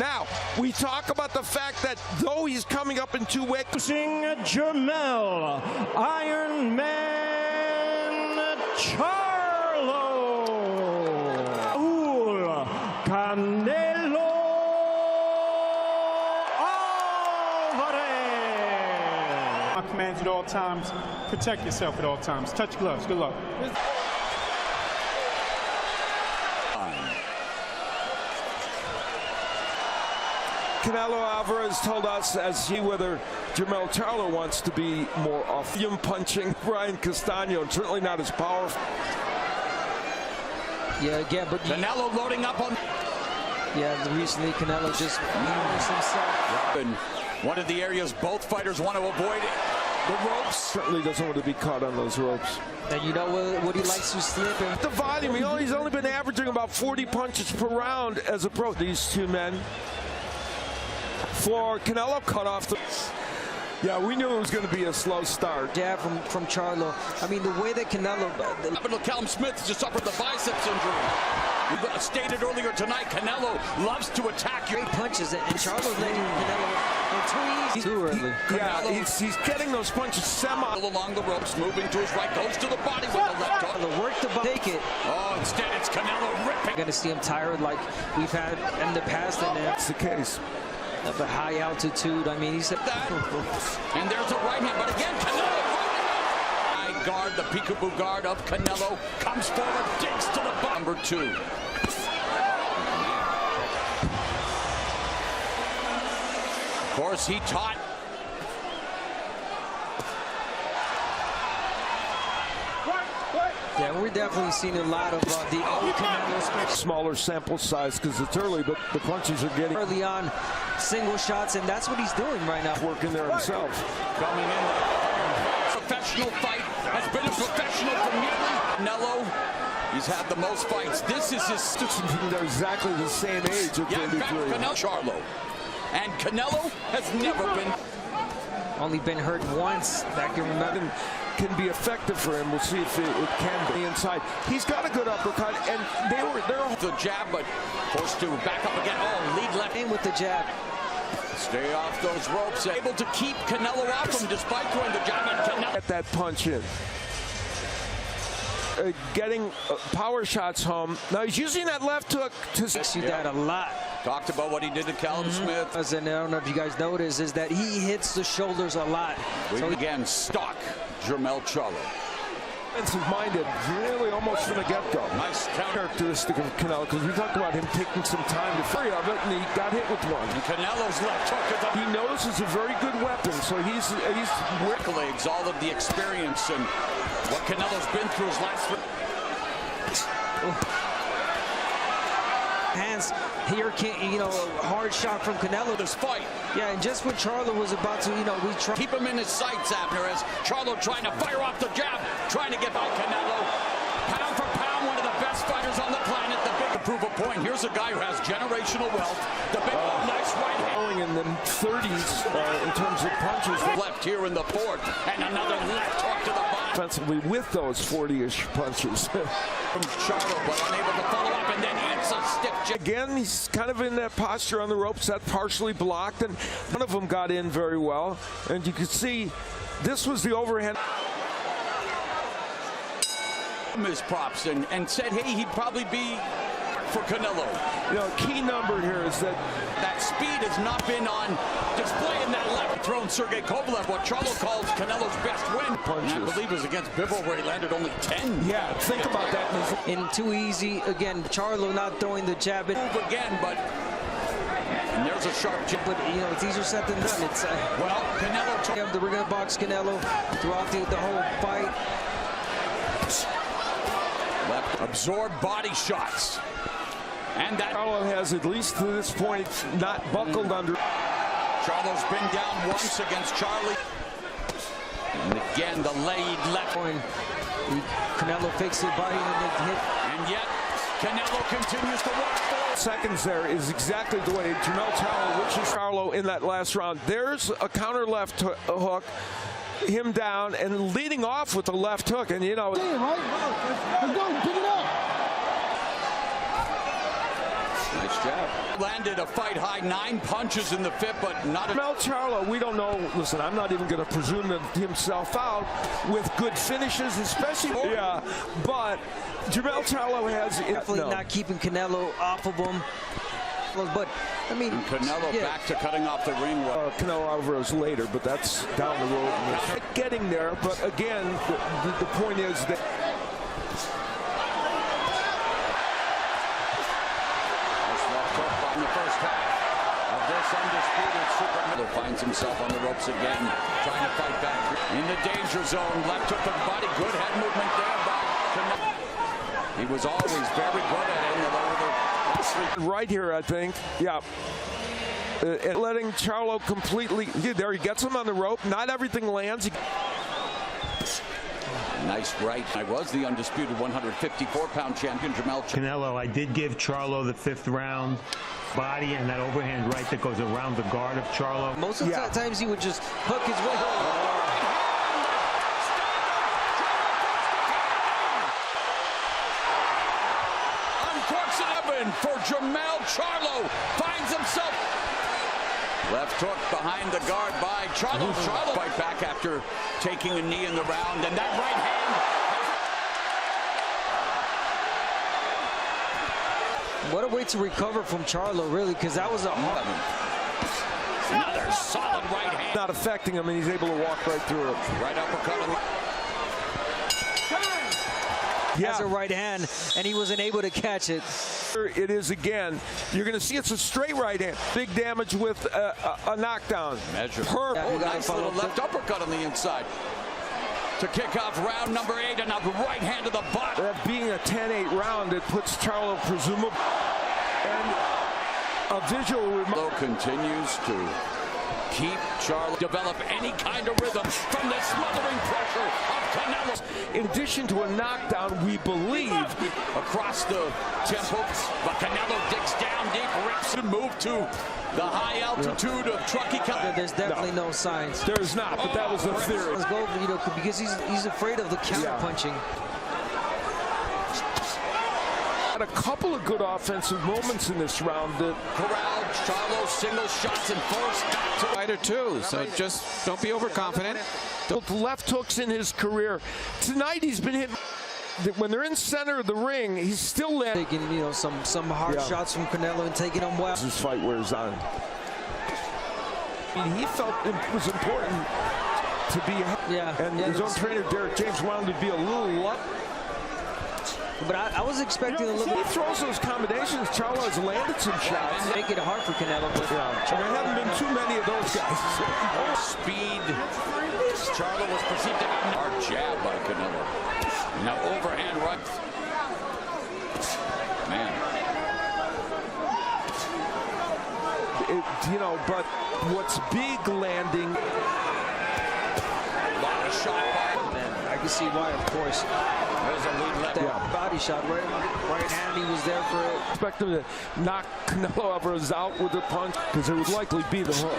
Now, we talk about the fact that though he's coming up in 2 weeks. Jermell, Iron Man Charlo, Canelo Alvarez. My commands at all times, protect yourself at all times. Touch gloves. Good luck. Canelo Alvarez told us as he whether Jermell Charlo wants to be more off him punching Brian Castano, and certainly not as powerful. Yeah, again, but Canelo loading up on. Yeah, recently Canelo just used himself. And one of the areas both fighters want to avoid the ropes. Certainly doesn't want to be caught on those ropes. And you know what he likes to slip in? The volume, he's only been averaging about 40 punches per round as a pro. These two men. For Canelo, cut off the... Yeah, we knew it was going to be a slow start. Jab from Charlo. I mean, the way that Canelo... Callum Smith just suffered the biceps injury. We stated earlier tonight, Canelo loves to attack you. Great punches, and Charlo's letting Canelo too easy. Too early. Yeah, he's getting those punches semi... Along the ropes, moving to his right, goes to the body with the left hook. Work the take it. Oh, instead it's Canelo ripping. Going to see him tired like we've had in the past. And that's the case. Of a high altitude, I mean, he said that. And there's a right hand, but again, Canelo. High guard, the peekaboo guard of Canelo comes forward, digs to the bottom. Number 2. Of course, he taught. Yeah, we're definitely seeing a lot of the old Canelo. Smaller sample size because it's early, but the punches are getting early on single shots, and that's what he's doing right now. Working there himself. Coming in. Professional fight has been a professional for nearly. Canelo, he's had the most fights. This is his. They're exactly the same age at 33. Canelo, Charlo, and Canelo has never been. Only been hurt once. That can remember. Can be effective for him. We'll see if it can be inside. He's got a good uppercut, and they're the jab, but forced to back up again. Oh, lead left in with the jab. Stay off those ropes. Able to keep Canelo off him despite throwing the jab. And Canelo get that punch in. Getting power shots home. Now he's using that left hook to see that a lot. Talked about what he did to Callum Smith. And I don't know if you guys notice is that he hits the shoulders a lot. So again, stock Jermell Charlo. Defensive-minded, really almost from the get-go. Nice characteristic of Canelo, because we talked about him taking some time to free of it, and he got hit with one. And Canelo's left hook. He knows it's a very good weapon, so he's accolades, all of the experience and what Canelo's been through his last. Hands here, can't, a hard shot from Canelo. This fight. Yeah, and just when Charlo was about to, keep him in his sights, Abner, as Charlo trying to fire off the jab, trying to get by Canelo. Pound for pound, one of the best fighters on the planet. The big to prove a point. Here's a guy who has generational wealth. The big, nice right hand. In the 30s in terms of punches. Left here in the 4th, and another left hook to the body. Defensively with those 40-ish punches. From Charlo, but unable to follow up, and then it's a stiff jab. Again, he's kind of in that posture on the ropes, that partially blocked, and one of them got in very well. And you could see this was the overhand. His props and said, hey, he'd probably be for Canelo. Key number here is that speed has not been on display in that left thrown Sergey Kovalev, what Charlo calls Canelo's best win. Punches. And I believe it was against Bivol where he landed only 10. Yeah, think about that. And too easy. Again, Charlo not throwing the jab. Move again, but and there's a sharp jab. But, it's easier said than done. It's well, Canelo. We're going to box Canelo throughout the whole fight. Left absorb body shots. And that Charlo has, at least to this point, not buckled under. Charlo's been down once against Charlie. And again, the laid left. Canelo fakes the body and the hit. And yet, Canelo continues to walk forward. Seconds there is exactly the way Jermell Charlo, which is Charlo in that last round. There's a counter left hook. Him down and leading off with the left hook, and Let's go, pick it up. Nice jab. landed a fight high, 9 punches in the fifth, but not a... Jermell Charlo, we don't know. Listen, I'm not even going to presume himself out with good finishes, especially. Yeah, but Jermell Charlo has definitely not keeping Canelo off of him. But I mean, Canelo back to cutting off the ring. Canelo Alvarez later, but that's down the road. Getting there, but again, the point is that. In the first half of this undisputed super middle finds himself on the ropes again, trying to fight back in the danger zone. Left hook to the body, good head movement there by Canelo. He was always very good at it in the lower. Right here, I think. Yeah. And letting Charlo completely. There, he gets him on the rope. Not everything lands. Nice right. I was the undisputed 154-pound champion, Jermell. Canelo, I did give Charlo the 5th round body and that overhand right that goes around the guard of Charlo. Most of the times he would just hook his way over. For Jermell Charlo finds himself. Left hook behind the guard by Charlo. Charlo fight back after taking a knee in the round, and that right hand. What a way to recover from Charlo, really, because that was a hard. Another solid right hand. Not affecting him, and he's able to walk right through it. Right uppercut. Has a right hand, and he wasn't able to catch it. It is again. You're going to see it's a straight right hand. Big damage with a knockdown. Measure. Perfect. Oh, nice little left uppercut on the inside. To kick off round number 8, and a right hand to the butt. That being a 10-8 round, it puts Charlo presumably. And a visual continues to keep Charlo develop any kind of rhythm from the smothering pressure of Canelo. In addition to a knockdown, we believe across the temple, but Canelo digs down deep, rips and move to the high altitude of Truckee. There's definitely no signs. There's not, but that was the theory. Let's go, because he's afraid of the counter punching. Had a couple of good offensive moments in this round. Corralled, Charlo single shots and forced back to fighter too, so just don't be overconfident. Both left hooks in his career. Tonight he's been hit. When they're in center of the ring, he's still landing. Taking some hard shots from Canelo and taking them well. This fight wears on. I mean, he felt it was important to be. And his own trainer Derek James wanted to be a little lucky. But I was expecting a little bit. He throws those combinations. Charlo has landed some shots. Make it hard for Canelo. But there haven't been too many of those guys. Speed. Charlo was perceived to have a hard jab by Canelo. Now overhand right. Man. But what's big landing. A lot of shot by. Man, I can see why, of course. There's a lead left. Body shot, right hand, he was there for it. Expect him to knock Canelo Alvarez out with a punch, because it would likely be the hook.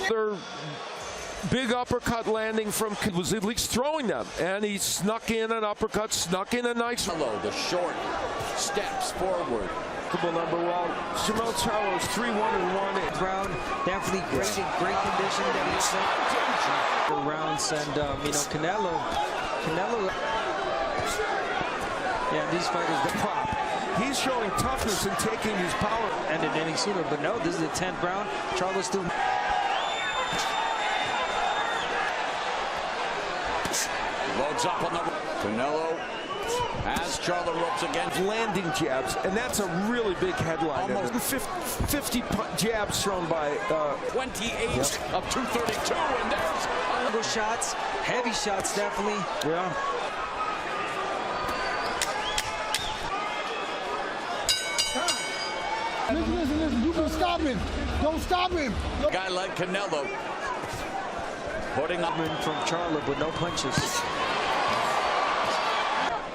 Their big uppercut landing from was at least throwing them, and he snuck in an uppercut, snuck in a nice. The short steps forward. Number one. Jermell Charlo is 3-1-1. Round, definitely great condition. The rounds, and Canelo. Yeah, these fighters, the prop. He's showing toughness and taking his power. Ended any sooner, but no, this is the 10th round. Charlo's still. Loads up on the Canelo. As Charlo ropes again. Landing jabs, and that's a really big headline. Almost 50 jabs thrown by 28 of 232, and there's little shots, heavy shots, definitely. Yeah. Listen, you can stop him. Don't stop him. A guy like Canelo putting up from Charlo, but no punches.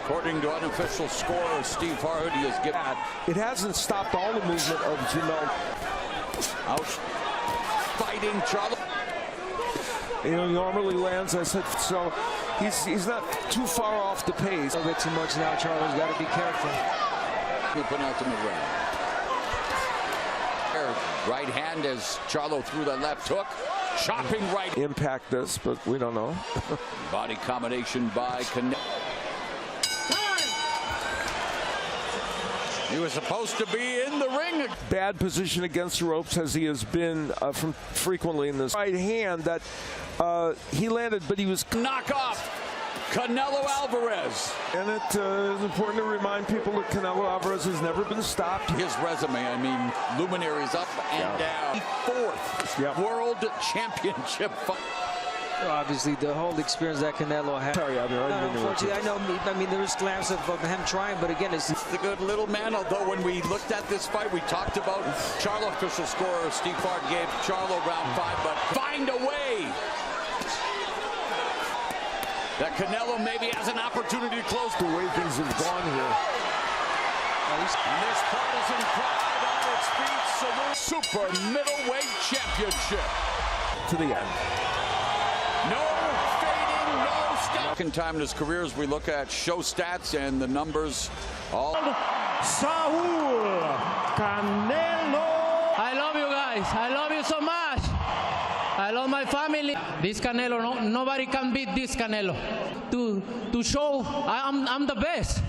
According to unofficial scorer Steve Hardy, has given. It hasn't stopped all the movement of Jermell. Out fighting Charlo. He normally lands, I said, so He's not too far off the pace. A little bit too much now. Charlo's got to be careful. Penultimate round. Right hand as Charlo threw the left hook. Chopping right. Impact this, but we don't know. Body combination by Canelo. He was supposed to be in the ring. Bad position against the ropes as he has been from frequently in this right hand that he landed, but he was knock off Canelo Alvarez. And it is important to remind people that Canelo Alvarez has never been stopped. His resume, I mean, luminaries up and down. Fourth world championship fight. Obviously, the whole experience that Canelo had. Sorry, unfortunately, I know. I mean, there was glimpses of him trying, but again, it's the good little man. Although when we looked at this fight, we talked about Charlo. Official scorer Steve Clark gave Charlo round 5, but find a way that Canelo maybe has an opportunity to close the way things have gone here. And this partisan crowd on its feet salutes Super Middleweight Championship To the end. No fading, no stop. Second time in his career as we look at show stats and the numbers. All Saul Canelo. I love you guys. I love you so much. I love my family. This Canelo, nobody can beat this Canelo. To show I'm the best.